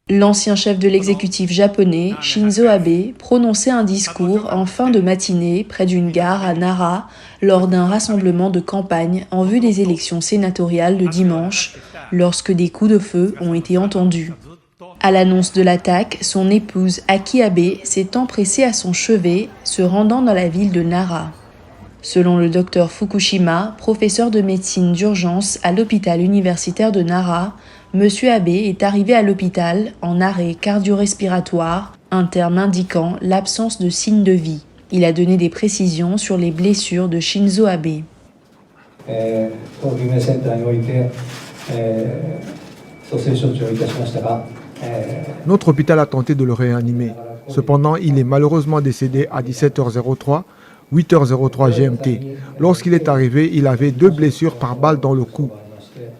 L'ancien chef de l'exécutif japonais, Shinzo Abe, prononçait un discours en fin de matinée près d'une gare à Nara lors d'un rassemblement de campagne en vue des élections sénatoriales de dimanche, lorsque des coups de feu ont été entendus. À l'annonce de l'attaque, son épouse Aki Abe s'est empressée à son chevet, se rendant dans la ville de Nara. Selon le docteur Fukushima, professeur de médecine d'urgence à l'hôpital universitaire de Nara, M. Abe est arrivé à l'hôpital en arrêt cardio-respiratoire, un terme indiquant l'absence de signes de vie. Il a donné des précisions sur les blessures de Shinzo Abe. Notre hôpital a tenté de le réanimer. Cependant, il est malheureusement décédé à 17h03, 8h03 GMT. Lorsqu'il est arrivé, il avait 2 blessures par balle dans le cou.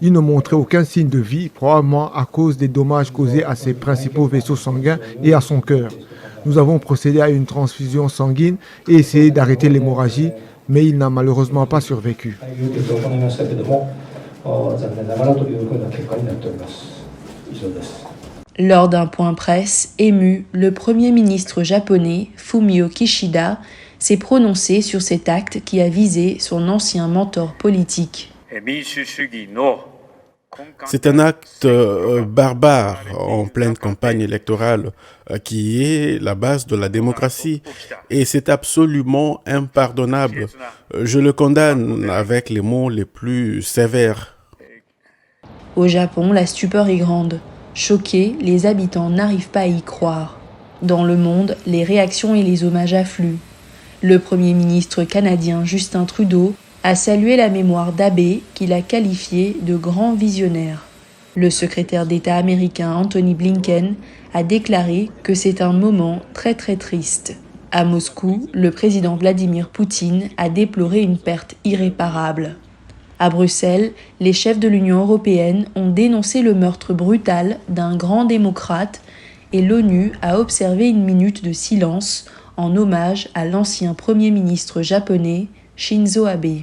Il ne montrait aucun signe de vie, probablement à cause des dommages causés à ses principaux vaisseaux sanguins et à son cœur. Nous avons procédé à une transfusion sanguine et essayé d'arrêter l'hémorragie, mais il n'a malheureusement pas survécu. Lors d'un point presse, ému, le Premier ministre japonais, Fumio Kishida, s'est prononcé sur cet acte qui a visé son ancien mentor politique. C'est un acte barbare en pleine campagne électorale qui est la base de la démocratie et c'est absolument impardonnable. Je le condamne avec les mots les plus sévères. Au Japon, la stupeur est grande. Choqués, les habitants n'arrivent pas à y croire. Dans le monde, les réactions et les hommages affluent. Le Premier ministre canadien Justin Trudeau a salué la mémoire d'Abe qu'il a qualifié de grand visionnaire. Le secrétaire d'État américain Anthony Blinken a déclaré que c'est un moment très triste. À Moscou, le président Vladimir Poutine a déploré une perte irréparable. À Bruxelles, les chefs de l'Union européenne ont dénoncé le meurtre brutal d'un grand démocrate et l'ONU a observé une minute de silence en hommage à l'ancien Premier ministre japonais Shinzo Abe.